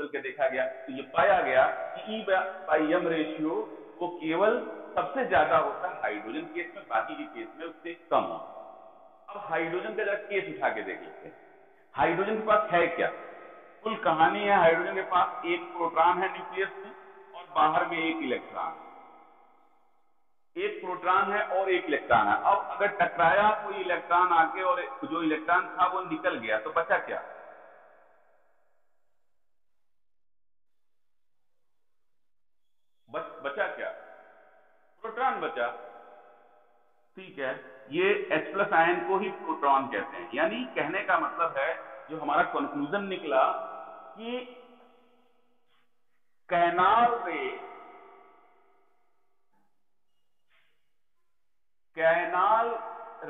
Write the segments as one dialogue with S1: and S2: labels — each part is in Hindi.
S1: बदल के देखा गया, तो ये पाया गया कि E/M रेशियो वो केवल सबसे ज्यादा होता है हाइड्रोजन केस में, बाकी के केस में उससे कम होता है। अब हाइड्रोजन का जरा केस उठा के देख लेते हैं। हाइड्रोजन के पास है क्या? कुल कहानी है, हाइड्रोजन के पास एक प्रोटॉन है न्यूक्लियस में और बाहर में एक इलेक्ट्रॉन है। एक प्रोटॉन है और एक इलेक्ट्रॉन है। अब अगर टकराया कोई इलेक्ट्रॉन आके और जो इलेक्ट्रॉन था वो निकल गया, तो बचा क्या? बचा क्या? प्रोटॉन बचा। ठीक है, ये H+ आयन को ही प्रोटॉन कहते हैं। यानी कहने का मतलब है, जो हमारा कंक्लूजन निकला कि कैनाल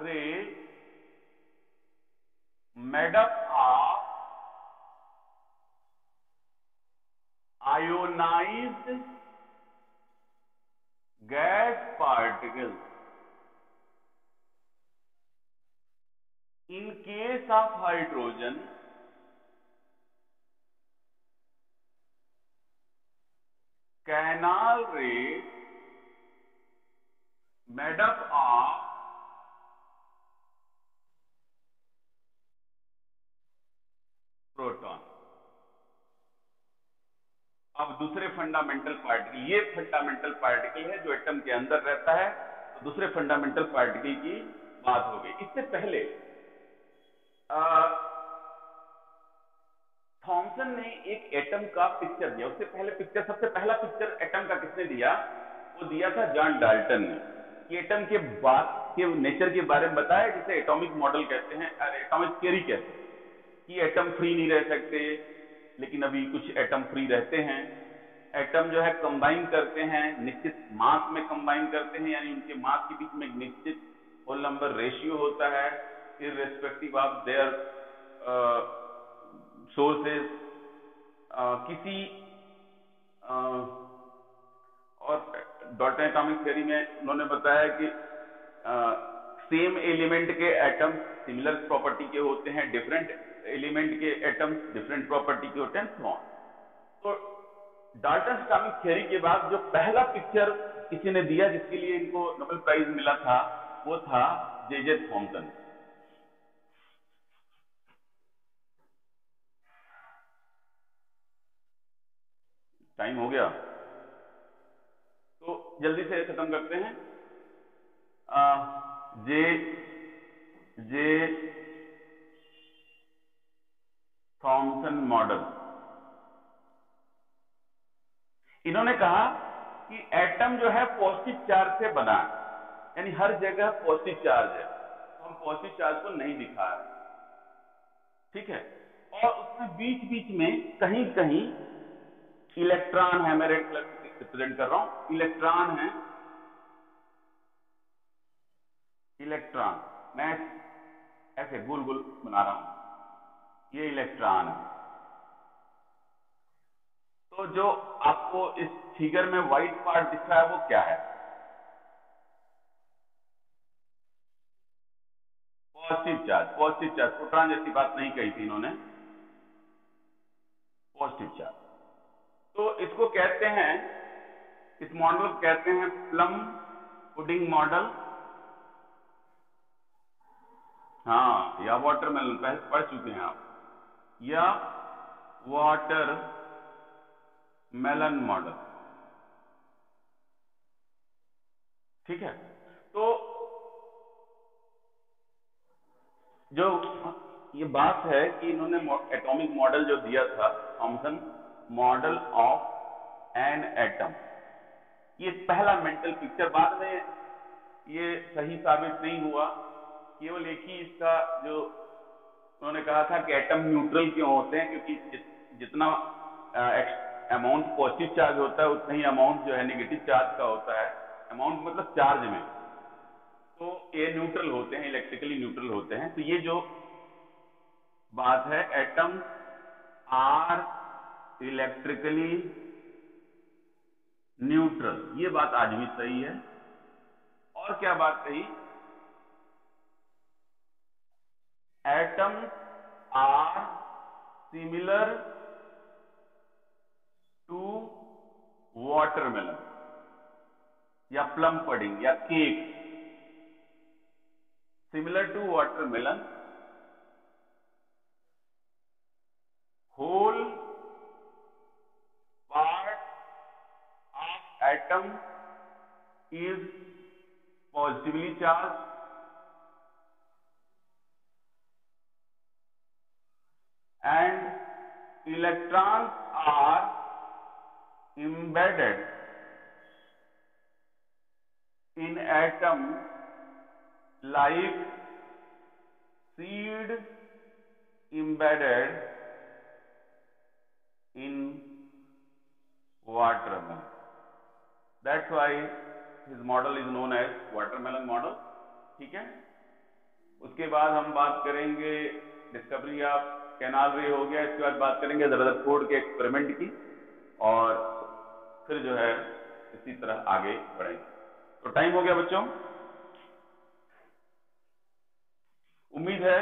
S1: रे made up of ionised gas particles. In case of hydrogen, canal ray made up of proton. अब दूसरे फंडामेंटल पार्टिकल, ये फंडामेंटल पार्टिकल है जो एटम के अंदर रहता है, तो दूसरे फंडामेंटल पार्टिकल की बात हो गई। इससे पहले थॉमसन ने एक एटम का पिक्चर दिया। उससे पहले पिक्चर, सबसे पहला पिक्चर एटम का किसने दिया? वो दिया था जॉन डाल्टन ने। कि एटम के बात के नेचर के बारे में बताया, जिसे एटॉमिक मॉडल कहते हैं, एटॉमिक थियरी कहते हैं, कि एटम फ्री नहीं रह सकते, लेकिन अभी कुछ एटम फ्री रहते हैं। एटम जो है कंबाइन करते हैं, निश्चित मास में कंबाइन करते हैं, यानी उनके मास के बीच में एक निश्चित होल नंबर रेशियो होता है, इररेस्पेक्टिव ऑफ देयर सोर्सेज। किसी और डाल्टन एटॉमिक थ्योरी में उन्होंने बताया कि सेम एलिमेंट के एटम सिमिलर प्रॉपर्टी के होते हैं, डिफरेंट एलिमेंट के एटम डिफरेंट प्रॉपर्टी के होते हैं, सो ऑन। तो डाल्टन एटॉमिक थ्योरी के बाद जो पहला पिक्चर किसी ने दिया, जिसके लिए इनको नोबेल प्राइज मिला था, वो था जे थॉमसन। टाइम हो गया, तो जल्दी से खत्म करते हैं। J Thomson model. इन्होंने कहा कि एटम जो है पॉजिटिव चार्ज से बना है, यानी हर जगह पॉजिटिव चार्ज है, तो हम पॉजिटिव चार्ज को नहीं दिखा रहे, ठीक है। और उसमें बीच बीच में कहीं कहीं इलेक्ट्रॉन है, मैं रेड कलर से रिप्रेजेंट कर रहा हूं, इलेक्ट्रॉन है, इलेक्ट्रॉन, मैं ऐसे गोल गोल बना रहा हूं, ये इलेक्ट्रॉन है। तो जो आपको इस फिगर में व्हाइट पार्ट दिख रहा है वो क्या है? Positive charge. Positive charge, proton जैसी बात नहीं कही थी इन्होंने, पॉजिटिव चार्ज। तो इसको कहते हैं, इस मॉडल को कहते हैं प्लम पुडिंग मॉडल, हाँ, या वाटरमेलन, पढ़ चुके हैं आप, या वाटर मेलन मॉडल, ठीक है। तो जो ये बात है कि इन्होंने एटॉमिक मॉडल जो दिया था Thomson, model of an atom, ये पहला मेंटल पिक्चर, बाद में ये सही साबित नहीं हुआ। केवल एक ही इसका जो उन्होंने कहा था कि एटम न्यूट्रल क्यों होते हैं, क्योंकि जितना अमाउंट पॉजिटिव चार्ज होता है उतना ही अमाउंट जो है नेगेटिव चार्ज का होता है, अमाउंट मतलब चार्ज में, तो ये न्यूट्रल होते हैं, इलेक्ट्रिकली न्यूट्रल होते हैं। तो ये जो बात है, एटम आर इलेक्ट्रिकली न्यूट्रल, ये बात आज भी सही है। और क्या बात कही? एटम्स आर सिमिलर वाटरमेलन या प्लम पडिंग या cake, similar to watermelon, whole part of atom is positively charged and electrons are embedded in atom like seed embedded in watermelon. That's why his model is known as watermelon model. ठीक है, उसके बाद हम बात करेंगे डिस्कवरी ऑफ कैनाल रे हो गया, इसके बाद बात करेंगे रदरफोर्ड के एक्सपेरिमेंट की, और फिर जो है इसी तरह आगे बढ़ेंगे। तो टाइम हो गया बच्चों, उम्मीद है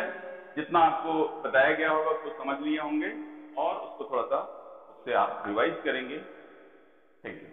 S1: जितना आपको बताया गया होगा उसको समझ लिए होंगे और उसको थोड़ा सा उससे आप रिवाइज करेंगे। Thank you.